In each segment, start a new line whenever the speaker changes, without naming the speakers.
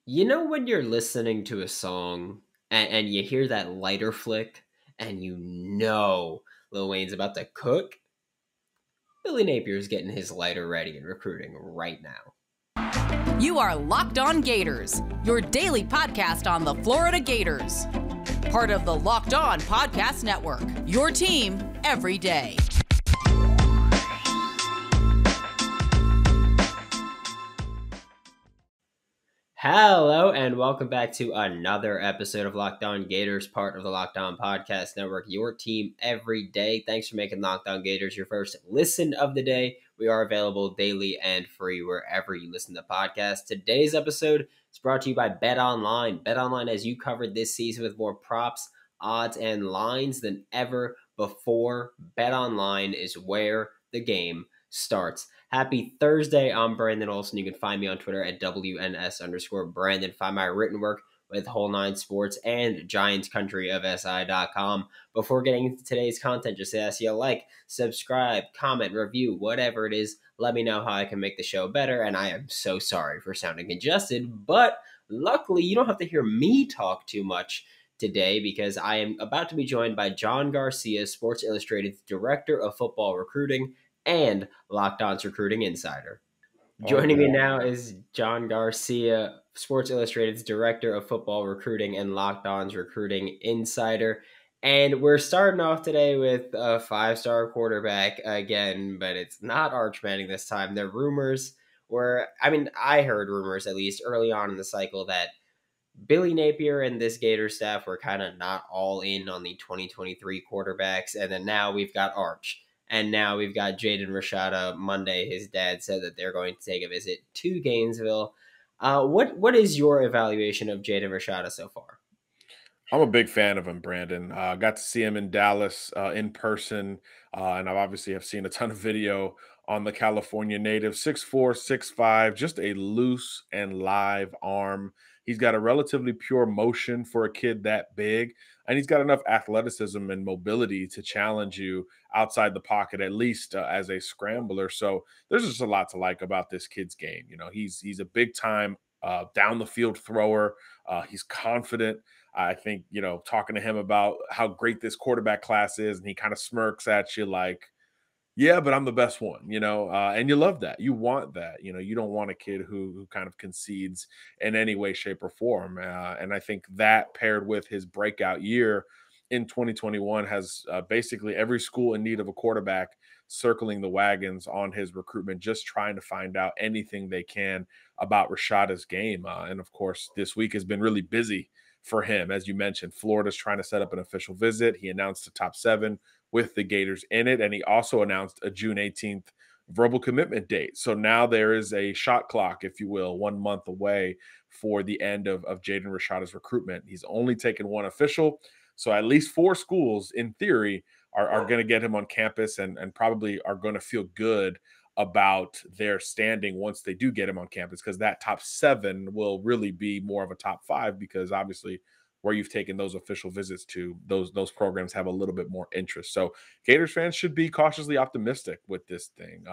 You know when you're listening to a song and you hear that lighter flick and you know Lil Wayne's about to cook? Billy Napier's getting his lighter ready and recruiting right now.
You are Locked On Gators, your daily podcast on the Florida Gators. Part of the Locked On Podcast Network, your team every day.
Hello and welcome back to another episode of Locked On Gators, part of the Locked On Podcast Network, your team every day. Thanks for making Locked On Gators your first listen of the day. We are available daily and free wherever you listen to podcasts. Today's episode is brought to you by BetOnline. BetOnline has you covered this season with more props, odds, and lines than ever before. BetOnline is where the game starts. Happy Thursday. I'm Brandon Olson. You can find me on Twitter at WNS_Brandon. Find my written work with Whole Nine Sports and GiantsCountryofSI.com. Before getting into today's content, just ask you like, subscribe, comment, review, whatever it is. Let me know how I can make the show better. And I am so sorry for sounding congested, but luckily you don't have to hear me talk too much today because I am about to be joined by John Garcia, Sports Illustrated's Director of Football Recruiting and Locked On's Recruiting Insider. Joining me now is John Garcia, Sports Illustrated's Director of Football Recruiting and Locked On's Recruiting Insider. And we're starting off today with a five-star quarterback again, but it's not Arch Manning this time. The rumors were, I heard rumors at least early on in the cycle that Billy Napier and this Gator staff were kind of not all in on the 2023 quarterbacks. And then now we've got Arch. And now we've got Jaden Rashada. Monday, his dad said that they're going to take a visit to Gainesville. What is your evaluation of Jaden Rashada so far?
I'm a big fan of him, Brandon. Got to see him in Dallas in person, and I've obviously have seen a ton of video on the California native. 6'4", 6'5", just a loose and live arm. He's got a relatively pure motion for a kid that big, and he's got enough athleticism and mobility to challenge you outside the pocket, at least as a scrambler. So there's just a lot to like about this kid's game. You know, he's a big time down the field thrower. He's confident. I think, talking to him about how great this quarterback class is, and he kind of smirks at you like, yeah, but I'm the best one, and you love that. You want that. You don't want a kid who kind of concedes in any way, shape, or form. And I think that paired with his breakout year in 2021 has basically every school in need of a quarterback circling the wagons on his recruitment, just trying to find out anything they can about Rashada's game. And of course, this week has been really busy for him. As you mentioned, Florida's trying to set up an official visit. He announced the top 7 with the Gators in it, and he also announced a June 18th verbal commitment date. So now there is a shot clock, if you will, 1 month away for the end of Jaden Rashada's recruitment. He's only taken one official, so at least 4 schools, in theory, are going to get him on campus and probably are going to feel good about their standing once they do get him on campus, because that top 7 will really be more of a top 5, because obviously where you've taken those official visits to, those programs have a little bit more interest. So Gators fans should be cautiously optimistic with this thing.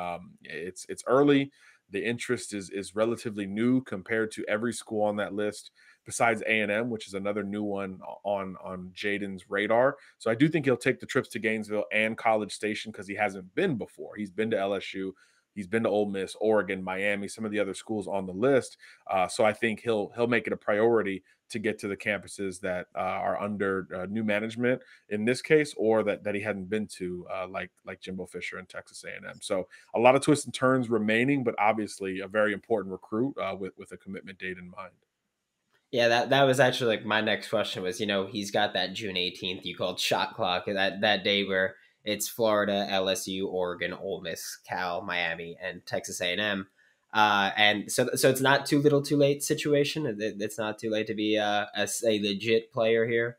It's early. The interest is relatively new compared to every school on that list besides A&M, which is another new one on Jaden's radar. So I do think he'll take the trips to Gainesville and College Station, because he hasn't been before. He's been to LSU. He's been to Ole Miss, Oregon, Miami, some of the other schools on the list. So I think he'll make it a priority to get to the campuses that are under new management in this case, or that he hadn't been to, like Jimbo Fisher and Texas A&M. So a lot of twists and turns remaining, but obviously a very important recruit with a commitment date in mind.
Yeah, that was actually like my next question was, he's got that June 18th you called shot clock, that day where it's Florida, LSU, Oregon, Ole Miss, Cal, Miami, and Texas A&M. And so it's not too little too late situation. It's not too late to be a legit player here.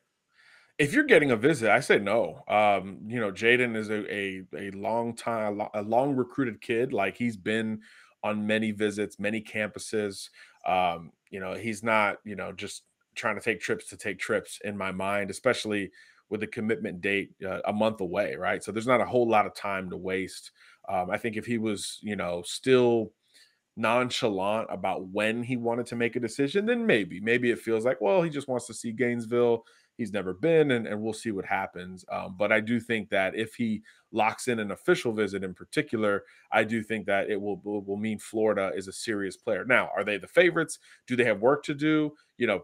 If you're getting a visit, I say no. Jaden is a long recruited kid. Like, he's been on many visits, many campuses. He's not, just trying to take trips in my mind, especially with a commitment date a month away, right? So there's not a whole lot of time to waste. I think if he was, still nonchalant about when he wanted to make a decision, then maybe it feels like, well, he just wants to see Gainesville. He's never been, and we'll see what happens. But I do think that if he locks in an official visit in particular, I do think that it will mean Florida is a serious player. Now, are they the favorites? Do they have work to do?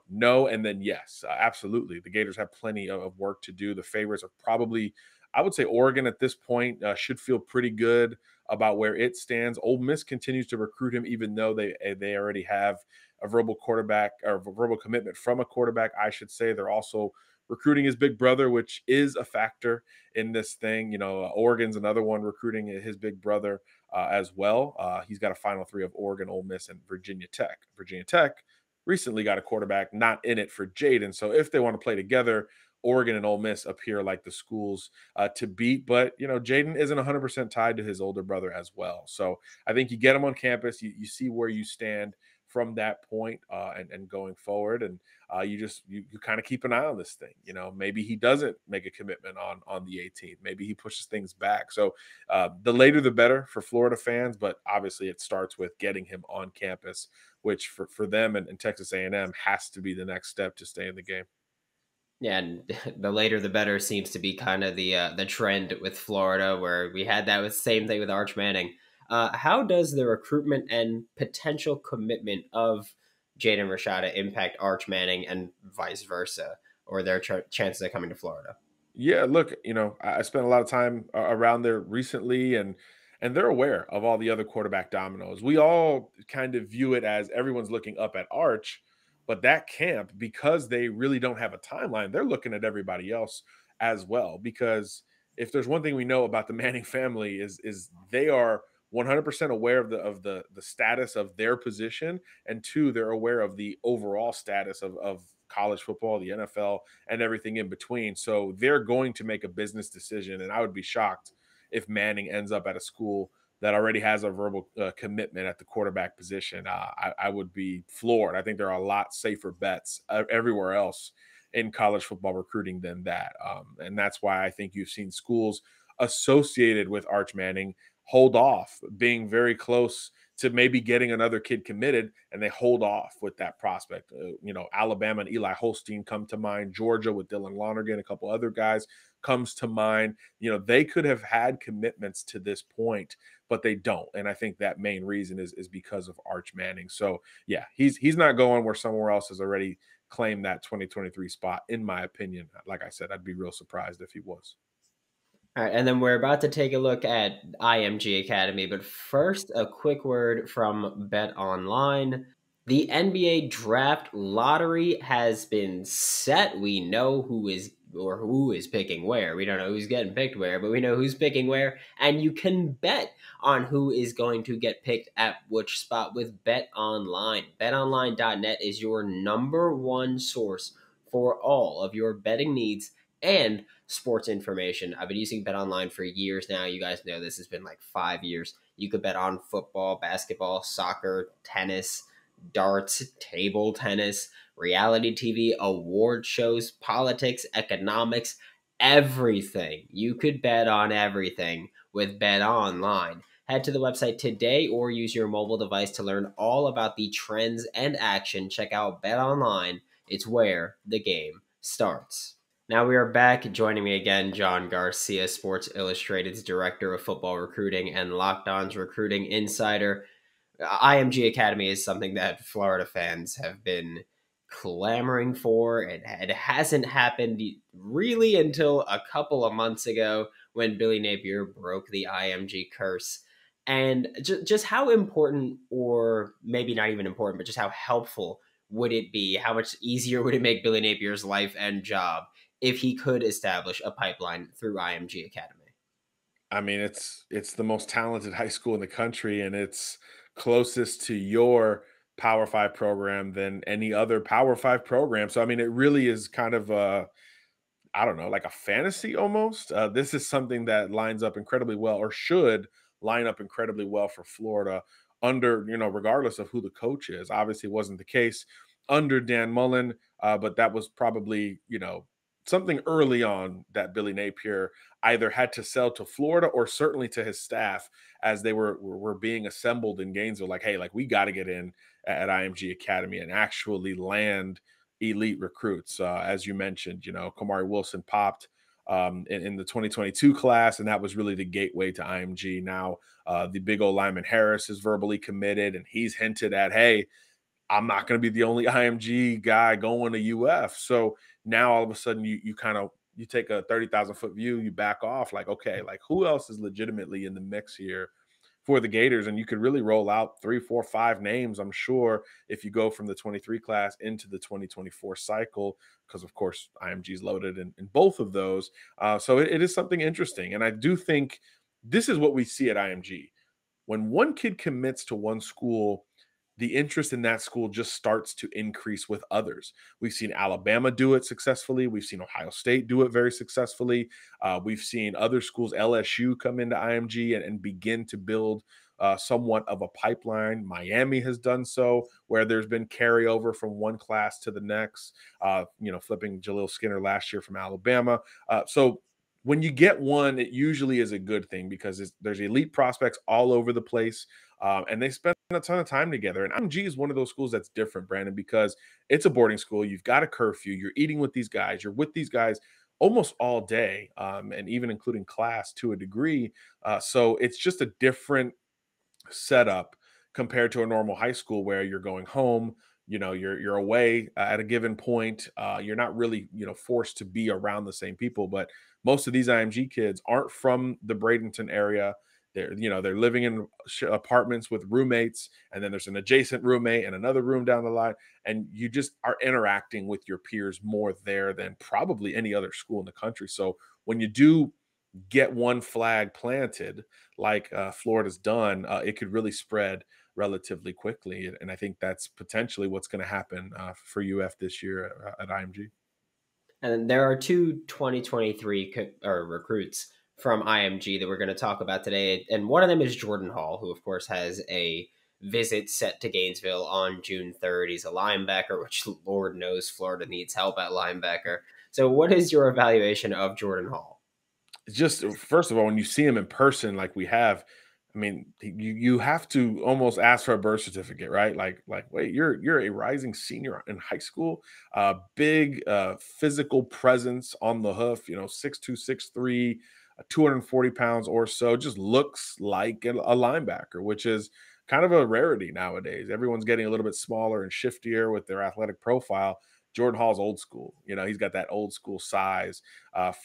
No, and then yes, absolutely. The Gators have plenty of work to do. The favorites are probably, I would say, Oregon at this point should feel pretty good about where it stands. Ole Miss continues to recruit him, even though they already have a verbal quarterback or a verbal commitment from a quarterback. I should say they're also recruiting his big brother, which is a factor in this thing. Oregon's another one recruiting his big brother as well. He's got a final three of Oregon, Ole Miss, and Virginia Tech. Virginia Tech recently got a quarterback not in it for Jaden. So if they want to play together, Oregon and Ole Miss appear like the schools to beat. But, Jaden isn't 100% tied to his older brother as well. So I think you get him on campus. You see where you stand from that point and going forward. And you kind of keep an eye on this thing. Maybe he doesn't make a commitment on the 18th. Maybe he pushes things back. So the later the better for Florida fans. But obviously it starts with getting him on campus, which for them and Texas A&M has to be the next step to stay in the game.
Yeah, and the later the better seems to be kind of the trend with Florida, where we had that with same thing with Arch Manning. How does the recruitment and potential commitment of Jaden Rashada impact Arch Manning and vice versa, or their chances of coming to Florida?
Yeah, look, I spent a lot of time around there recently, and they're aware of all the other quarterback dominoes. We all kind of view it as everyone's looking up at Arch, but that camp, because they really don't have a timeline, they're looking at everybody else as well. Because if there's one thing we know about the Manning family is they are 100% aware of the status of their position, and two, they're aware of the overall status of college football, the NFL, and everything in between. So they're going to make a business decision, and I would be shocked if Manning ends up at a school that already has a verbal commitment at the quarterback position. I would be floored. I think there are a lot safer bets everywhere else in college football recruiting than that. And that's why I think you've seen schools associated with Arch Manning hold off, being very close to maybe getting another kid committed, and they hold off with that prospect. Alabama and Eli Holstein come to mind. Georgia with Dylan Lonergan, a couple other guys comes to mind. They could have had commitments to this point, but they don't. And I think that main reason is because of Arch Manning. So yeah, he's not going where somewhere else has already claimed that 2023 spot, in my opinion. Like I said, I'd be real surprised if he was.
All right, and then we're about to take a look at IMG Academy, but first, a quick word from BetOnline. The NBA draft lottery has been set. We know who is picking where. We don't know who's getting picked where, but we know who's picking where, and you can bet on who is going to get picked at which spot with BetOnline. BetOnline.net is your number one source for all of your betting needs and sports information. I've been using BetOnline for years now. You guys know this has been like 5 years. You could bet on football, basketball, soccer, tennis, darts, table tennis, reality TV, award shows, politics, economics, everything. You could bet on everything with BetOnline. Head to the website today or use your mobile device to learn all about the trends and action. Check out BetOnline. It's where the game starts. Now we are back. Joining me again, John Garcia, Sports Illustrated's Director of Football Recruiting and Locked On's Recruiting Insider. IMG Academy is something that Florida fans have been clamoring for. It hasn't happened really until a couple of months ago when Billy Napier broke the IMG curse. And just how important, or maybe not even important, but just how helpful would it be? How much easier would it make Billy Napier's life and job if he could establish a pipeline through IMG Academy?
I mean, it's the most talented high school in the country, and it's closest to your Power Five program than any other Power Five program. So, I mean, it really is kind of I don't know, like a fantasy almost. This is something that lines up incredibly well, or should line up incredibly well for Florida under, regardless of who the coach is. Obviously, it wasn't the case under Dan Mullen, but that was probably, something early on that Billy Napier either had to sell to Florida or certainly to his staff as they were being assembled in Gainesville. Like, hey, like we got to get in at IMG Academy and actually land elite recruits. As you mentioned, Kamari Wilson popped in the 2022 class, and that was really the gateway to IMG. Now, the big old lineman Harris is verbally committed, and he's hinted at, hey, I'm not going to be the only IMG guy going to UF. So now all of a sudden you take a 30,000-foot view, you back off like, okay, like who else is legitimately in the mix here for the Gators? And you could really roll out 3, 4, 5 names, I'm sure, if you go from the 23 class into the 2024 cycle, because of course IMG is loaded in both of those. So it is something interesting. And I do think this is what we see at IMG. When one kid commits to one school, the interest in that school just starts to increase with others. We've seen Alabama do it successfully. We've seen Ohio State do it very successfully. We've seen other schools, LSU, come into IMG and begin to build somewhat of a pipeline. Miami has done so, where there's been carryover from one class to the next, flipping Jaleel Skinner last year from Alabama. So when you get one, it usually is a good thing because there's elite prospects all over the place. And they spend a ton of time together. And IMG is one of those schools that's different, Brandon, because it's a boarding school. You've got a curfew. You're eating with these guys. You're with these guys almost all day, and even including class to a degree. So it's just a different setup compared to a normal high school where you're going home. You're away at a given point. You're not really, forced to be around the same people. But most of these IMG kids aren't from the Bradenton area. They're living in apartments with roommates, and then there's an adjacent roommate and another room down the line, and you just are interacting with your peers more there than probably any other school in the country. So when you do get one flag planted, like Florida's done, it could really spread relatively quickly, and I think that's potentially what's going to happen for UF this year at IMG.
And there are two 2023 recruits from IMG that we're going to talk about today. And one of them is Jordan Hall, who, of course, has a visit set to Gainesville on June 3rd. He's a linebacker, which Lord knows Florida needs help at linebacker. So what is your evaluation of Jordan Hall?
Just, first of all, when you see him in person like we have, I mean, you have to almost ask for a birth certificate, right? Like, wait, you're a rising senior in high school, big physical presence on the hoof, 6'2", 6'3", 240 pounds or so, just looks like a linebacker, which is kind of a rarity nowadays. Everyone's getting a little bit smaller and shiftier with their athletic profile. Jordan Hall's old school. He's got that old school size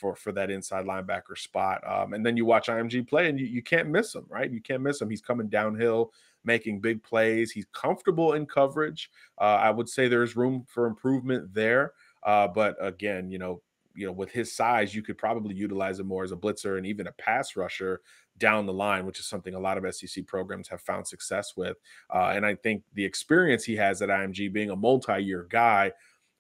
for that inside linebacker spot. And then you watch IMG play, and you can't miss him, right? You can't miss him. He's coming downhill, making big plays. He's comfortable in coverage. I would say there's room for improvement there. But again, with his size, you could probably utilize him more as a blitzer and even a pass rusher down the line, which is something a lot of SEC programs have found success with. And I think the experience he has at IMG, being a multi-year guy,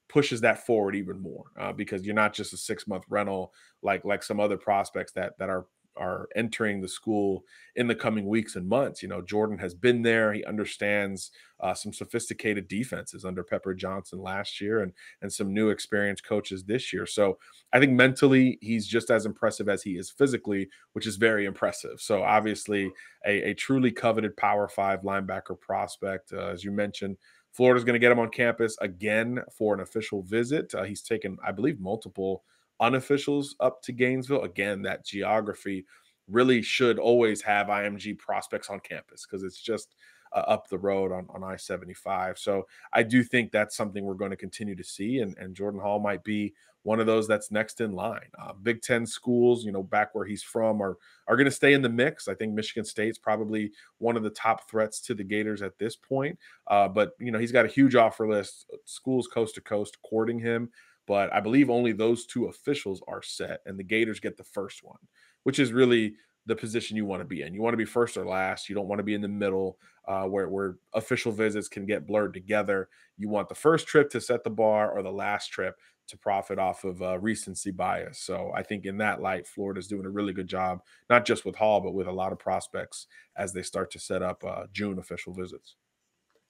pushes that forward even more because you're not just a 6-month rental like some other prospects that are entering the school in the coming weeks and months. Jordan has been there. He understands some sophisticated defenses under Pepper Johnson last year and some new experienced coaches this year. So I think mentally he's just as impressive as he is physically, which is very impressive. So obviously a truly coveted Power 5 linebacker prospect. As you mentioned, Florida's going to get him on campus again for an official visit. He's taken, I believe, multiple unofficials up to Gainesville. Again, that geography really should always have IMG prospects on campus because it's just up the road on I-75. So I do think that's something we're going to continue to see, and Jordan Hall might be one of those that's next in line. Big Ten schools, back where he's from, are going to stay in the mix. I think Michigan State's probably one of the top threats to the Gators at this point. But he's got a huge offer list, schools coast to coast courting him. But I believe only those two officials are set, and the Gators get the first one, which is really the position you want to be in. You want to be first or last. You don't want to be in the middle where official visits can get blurred together. You want the first trip to set the bar or the last trip to profit off of recency bias. So I think in that light, Florida's doing a really good job, not just with Hall, but with a lot of prospects as they start to set up June official visits.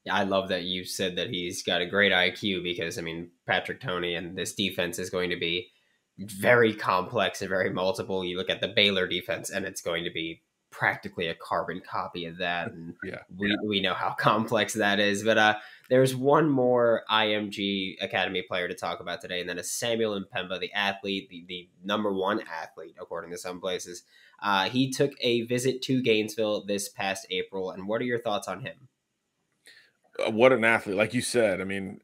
Yeah, I love that you said that he's got a great IQ because, Patrick Toney and this defense is going to be very complex and very multiple. You look at the Baylor defense, and it's going to be practically a carbon copy of that. And
Yeah.
we know how complex that is. But there's one more IMG Academy player to talk about today, and then a Samuel Mpemba, the athlete, the number one athlete, according to some places. He took a visit to Gainesville this past April. And what are your thoughts on him?
What an athlete, like you said. I mean,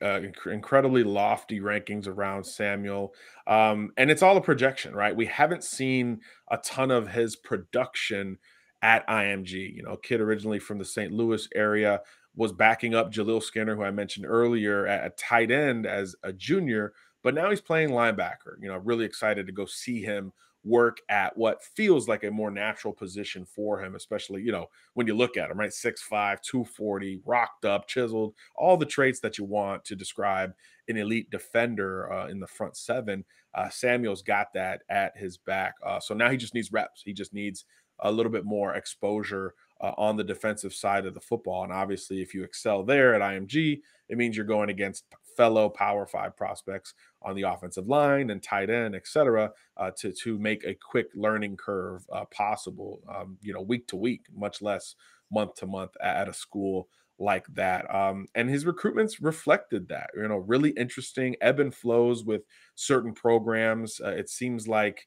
incredibly lofty rankings around Samuel, and it's all a projection, right? We haven't seen a ton of his production at IMG. You know, kid originally from the St. Louis area, was backing up Jaleel Skinner, who I mentioned earlier, at tight end as a junior, but now he's playing linebacker. You know, really excited to go see him work at what feels like a more natural position for him, especially, you know, when you look at him, right? 6'5, 240, rocked up, chiseled, all the traits that you want to describe an elite defender in the front seven. Samuel's got that at his back. So now he just needs reps. He just needs a little bit more exposure on the defensive side of the football. And obviously, if you excel there at IMG, it means you're going against fellow Power Five prospects on the offensive line and tight end, et cetera, to make a quick learning curve possible, you know, week to week, much less month to month at a school like that. And his recruitments reflected that, you know, really interesting ebb and flows with certain programs. It seems like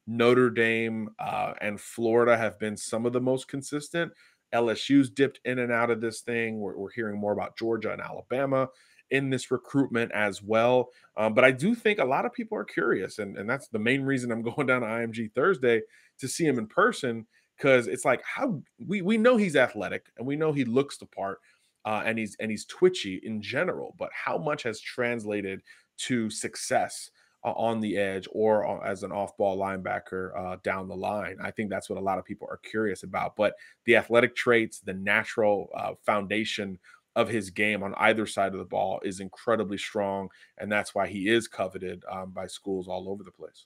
Notre Dame and Florida have been some of the most consistent. LSU's dipped in and out of this thing. We're hearing more about Georgia and Alabama in this recruitment as well. But I do think a lot of people are curious, and that's the main reason I'm going down to IMG Thursday to see him in person, because it's like, how we know he's athletic and we know he looks the part, and he's twitchy in general, but how much has translated to success on the edge or as an off-ball linebacker down the line? I think that's what a lot of people are curious about. But the athletic traits, the natural foundation of his game on either side of the ball is incredibly strong, and that's why he is coveted by schools all over the place.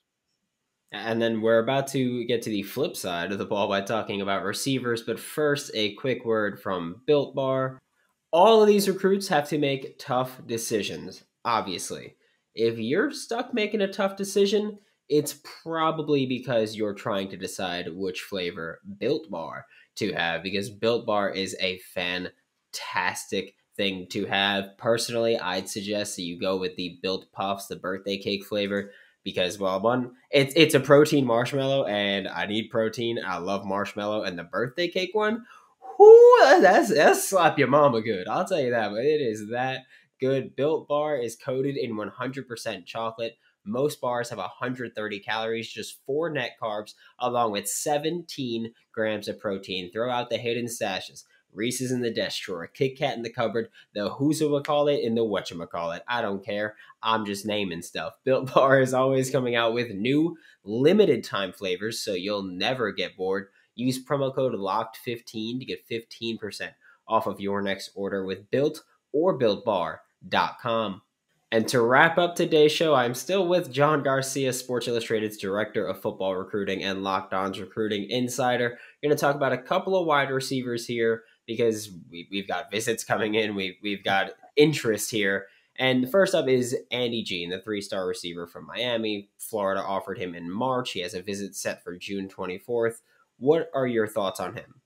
And then we're about to get to the flip side of the ball by talking about receivers. But first, a quick word from Built Bar. All of these recruits have to make tough decisions, obviously. If you're stuck making a tough decision, it's probably because you're trying to decide which flavor Built Bar to have, because Built Bar is a fantastic thing to have. Personally, I'd suggest that you go with the Built Puffs, the birthday cake flavor, because, well, one, it's a protein marshmallow, and I need protein. I love marshmallow, and the birthday cake one, whoo, that's slap your mama good. I'll tell you that, but it is that good. Built Bar is coated in 100% chocolate. Most bars have 130 calories, just 4 net carbs, along with 17 grams of protein. Throw out the hidden stashes. Reese's in the desk drawer, Kit Kat in the cupboard, the who's-a-call-it and the whatchamacallit. I don't care. I'm just naming stuff. Built Bar is always coming out with new limited time flavors, so you'll never get bored. Use promo code LOCKED15 to get 15% off of your next order with Built or BuiltBar.com. And to wrap up today's show, I'm still with John Garcia, Sports Illustrated's Director of Football Recruiting and Locked On's Recruiting Insider. We're going to talk about a couple of wide receivers here because we've got visits coming in. We've got interest here. And first up is Andy Jean, the 3-star receiver from Miami. Florida offered him in March. He has a visit set for June 24th. What are your thoughts on him?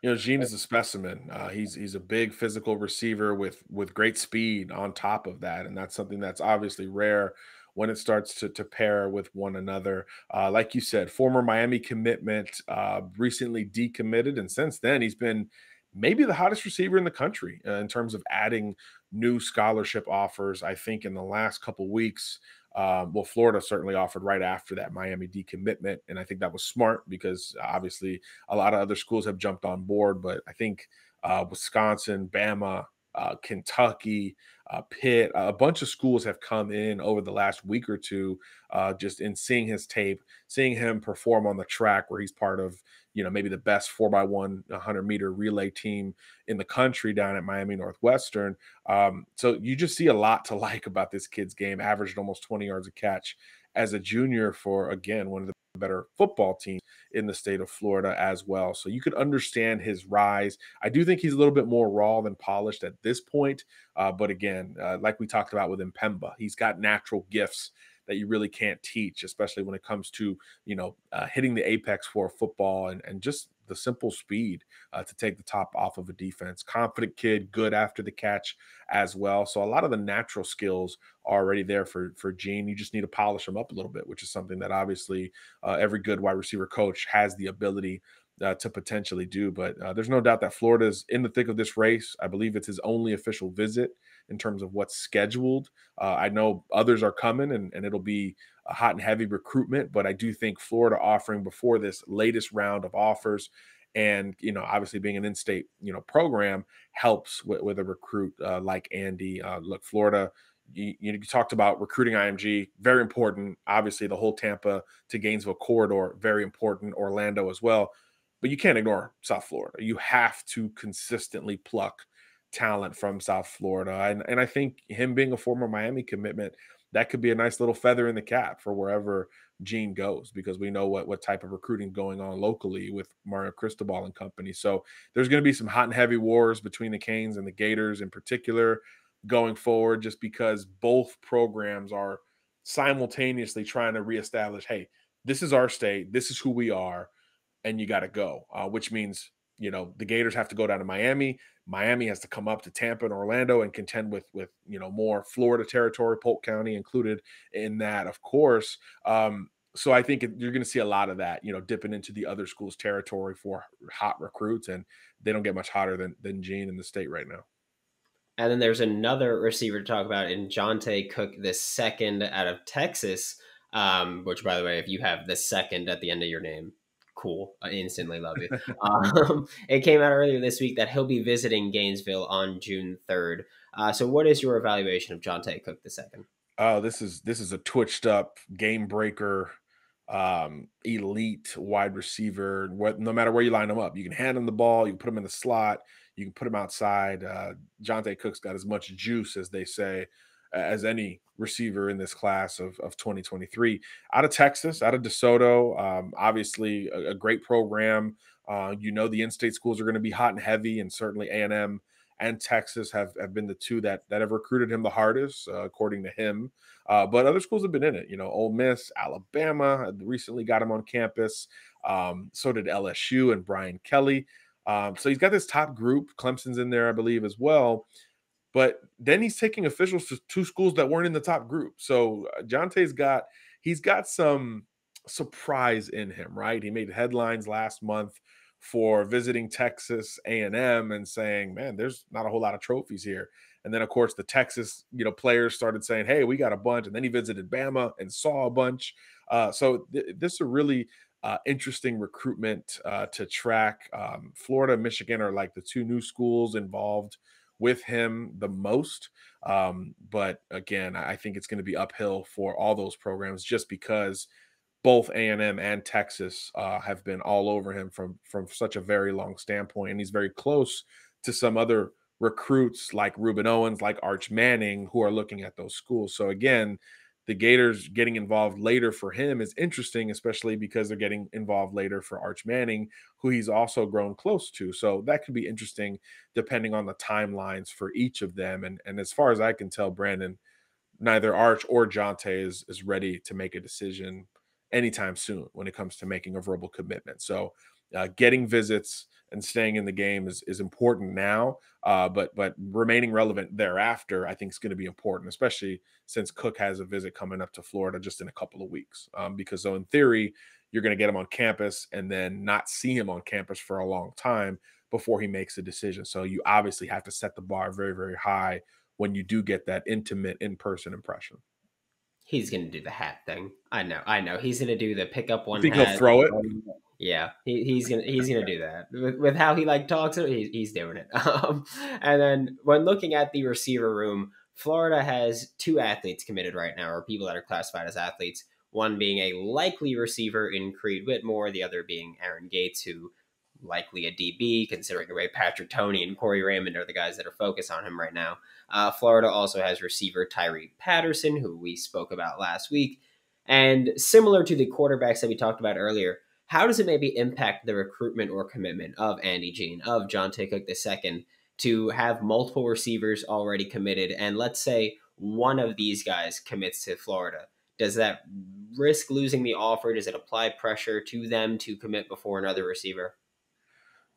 You know, Gene is a specimen. He's a big physical receiver with great speed on top of that, and that's something that's obviously rare when it starts to pair with one another. Like you said, former Miami commitment, recently decommitted, and since then he's been maybe the hottest receiver in the country in terms of adding new scholarship offers. I think in the last couple weeks, well, Florida certainly offered right after that Miami decommitment, and I think that was smart because obviously a lot of other schools have jumped on board, but I think Wisconsin, Bama, Kentucky, Pitt, a bunch of schools have come in over the last week or two, just in seeing his tape, seeing him perform on the track where he's part of, you know, maybe the best 4x1 100-meter relay team in the country down at Miami Northwestern. So you just see a lot to like about this kid's game. Averaged almost 20 yards a catch as a junior for, again, one of the better football teams in the state of Florida as well. So you could understand his rise. I do think he's a little bit more raw than polished at this point. But again, like we talked about with Mpemba, he's got natural gifts that you really can't teach, especially when it comes to, hitting the apex for football and just the simple speed to take the top off of a defense. Confident kid, good after the catch as well. So a lot of the natural skills are already there for Gene. You just need to polish them up a little bit, which is something that obviously every good wide receiver coach has the ability to potentially do. But there's no doubt that Florida is in the thick of this race. I believe it's his only official visit in terms of what's scheduled. I know others are coming, and it'll be a hot and heavy recruitment, but I do think Florida offering before this latest round of offers and, obviously being an in-state, program helps with a recruit like Andy. Look, Florida, you talked about recruiting IMG, very important. Obviously, the whole Tampa to Gainesville corridor, very important. Orlando as well. But you can't ignore South Florida. You have to consistently pluck talent from South Florida. And I think him being a former Miami commitment, that could be a nice little feather in the cap for wherever Gene goes, because we know what type of recruiting going on locally with Mario Cristobal and company. So there's going to be some hot and heavy wars between the Canes and the Gators in particular going forward, just because both programs are simultaneously trying to reestablish, hey, this is our state, this is who we are, and you got to go, which means, the Gators have to go down to Miami. Miami has to come up to Tampa and Orlando and contend with more Florida territory, Polk County included in that, of course. So I think you're going to see a lot of that, dipping into the other schools' territory for hot recruits, and they don't get much hotter than Gene in the state right now.
And then there's another receiver to talk about in Jonte Cook, the second out of Texas, which, by the way, if you have the second at the end of your name, cool. I instantly love you. It came out earlier this week that he'll be visiting Gainesville on June 3rd. So what is your evaluation of Jonte Cook II?
Oh, this is a twitched up game breaker, elite wide receiver. No matter where you line him up, you can hand him the ball, you can put him in the slot, you can put him outside. Jonte Cook's got as much juice, as they say, as any receiver in this class of 2023. Out of Texas, out of DeSoto, obviously a great program. The in-state schools are going to be hot and heavy, and certainly A&M and Texas have been the two that have recruited him the hardest, according to him. But other schools have been in it. Ole Miss, Alabama recently got him on campus. So did LSU and Brian Kelly. So he's got this top group. Clemson's in there, I believe, as well. But then he's taking officials to two schools that weren't in the top group. So Jonte's got some surprise in him, right? He made headlines last month for visiting Texas A&M and saying, man, there's not a whole lot of trophies here. And then, of course, the Texas, players started saying, hey, we got a bunch. And then he visited Bama and saw a bunch. So this is a really interesting recruitment to track. Florida and Michigan are like the two new schools involved with him the most. But again, I think it's going to be uphill for all those programs, just because both A&M and Texas have been all over him from such a very long standpoint. And he's very close to some other recruits like Reuben Owens, like Arch Manning, who are looking at those schools. So again, the Gators getting involved later for him is interesting, especially because they're getting involved later for Arch Manning, who he's also grown close to. So that could be interesting depending on the timelines for each of them. And as far as I can tell, Brandon, neither Arch or Jonte is ready to make a decision anytime soon when it comes to making a verbal commitment. So getting visits and staying in the game is important now, but remaining relevant thereafter, I think, is going to be important, especially since Cook has a visit coming up to Florida just in a couple of weeks. Because so in theory, you're going to get him on campus and then not see him on campus for a long time before he makes a decision. So you obviously have to set the bar very, very high when you do get that intimate in-person impression.
He's going to do the hat thing. I know. He's going to do the pick up one
I think
hat.
he'll throw it.
Yeah, he's gonna do that with how he talks. He's doing it. And then when looking at the receiver room, Florida has two athletes committed right now, or people that are classified as athletes. One being a likely receiver in Creed Whitmore, the other being Aaron Gates, who likely a DB, considering the way Patrick Toney and Corey Raymond are the guys that are focused on him right now. Florida also has receiver Tyree Patterson, who we spoke about last week. And similar to the quarterbacks that we talked about earlier, how does it maybe impact the recruitment or commitment of Andy Gene, of Jonte Cook II, to have multiple receivers already committed? And let's say one of these guys commits to Florida. does that risk losing the offer? Does it apply pressure to them to commit before another receiver?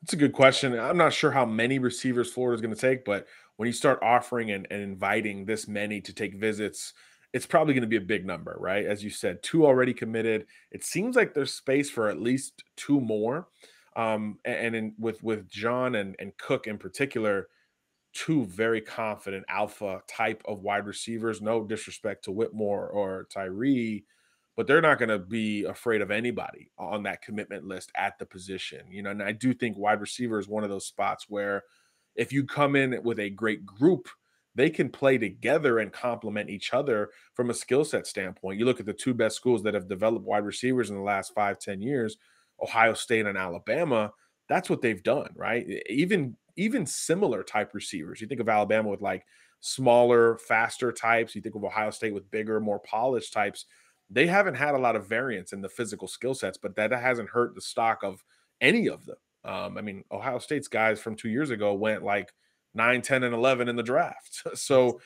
It's a good question. I'm not sure how many receivers Florida is going to take, but when you start offering and inviting this many to take visits, it's probably going to be a big number, right? As you said, two already committed. It seems like there's space for at least two more. With John and Cook in particular, two very confident alpha type of wide receivers. No disrespect to Whitmore or Tyree, but they're not going to be afraid of anybody on that commitment list at the position. And I do think wide receiver is one of those spots where if you come in with a great group, they can play together and complement each other from a skill set standpoint. You look at the two best schools that have developed wide receivers in the last 5-10 years, Ohio State and Alabama. That's what they've done, right? Even similar type receivers. You think of Alabama with like smaller, faster types. You think of Ohio State with bigger, more polished types. They haven't had a lot of variance in the physical skill sets, but that hasn't hurt the stock of any of them. Ohio State's guys from 2 years ago went like 9, 10, and 11 in the draft. So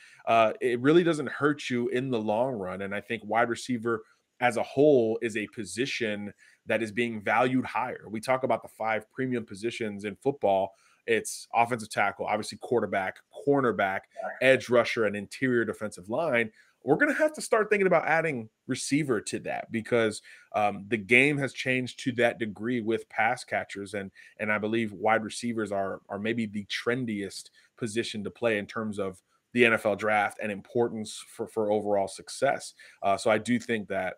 it really doesn't hurt you in the long run. And I think wide receiver as a whole is a position that is being valued higher. We talk about the 5 premium positions in football. It's offensive tackle, obviously quarterback, cornerback, edge rusher, and interior defensive line. We're going to have to start thinking about adding receiver to that because the game has changed to that degree with pass catchers. And I believe wide receivers are maybe the trendiest position to play in terms of the NFL draft and importance for overall success. So I do think that,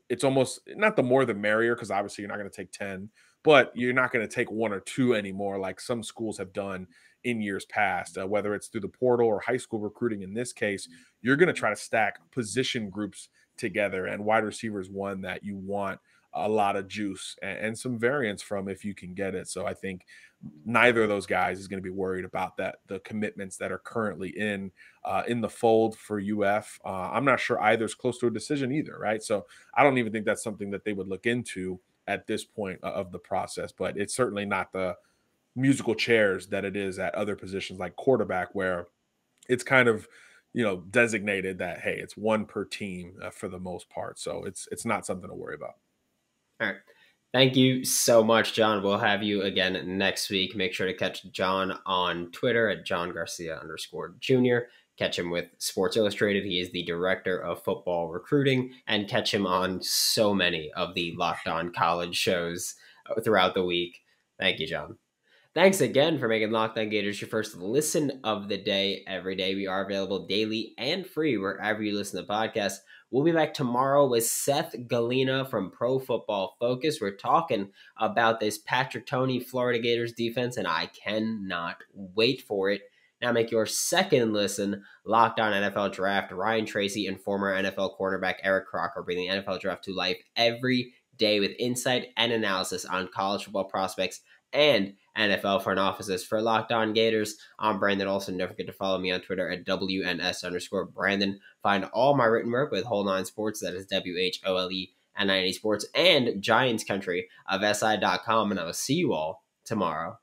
it's almost not the more the merrier, because obviously you're not going to take 10, but you're not going to take 1 or 2 anymore, like some schools have done in years past, whether it's through the portal or high school recruiting. In this case, you're going to try to stack position groups together, and wide receiver is one that you want a lot of juice and some variance from if you can get it. So I think neither of those guys is going to be worried about that. The commitments that are currently in the fold for UF, I'm not sure either's close to a decision either, right? So I don't even think that's something that they would look into at this point of the process, but it's certainly not the musical chairs that it is at other positions like quarterback, where it's kind of designated that, hey, it's one per team for the most part. So it's not something to worry about.
All right. Thank you so much, John. We'll have you again next week. Make sure to catch John on Twitter at @JohnGarcia_Jr. Catch him with Sports Illustrated. He is the director of football recruiting, and catch him on so many of the Locked On College shows throughout the week. Thank you, John. Thanks again for making Locked On Gators your first listen of the day every day. We are available daily and free wherever you listen to podcasts. We'll be back tomorrow with Seth Galina from Pro Football Focus. We're talking about this Patrick Toney Florida Gators defense, and I cannot wait for it. Now make your second listen Locked On NFL Draft. Ryan Tracy and former NFL cornerback Eric Crocker bring the NFL Draft to life every day with insight and analysis on college football prospects and NFL front offices. For Locked On Gators, I'm Brandon Olson. Don't forget to follow me on Twitter at WNS_Brandon. Find all my written work with Whole 9 Sports, that is WHOLE and 90 Sports, and Giants Country of SI.com, and I will see you all tomorrow.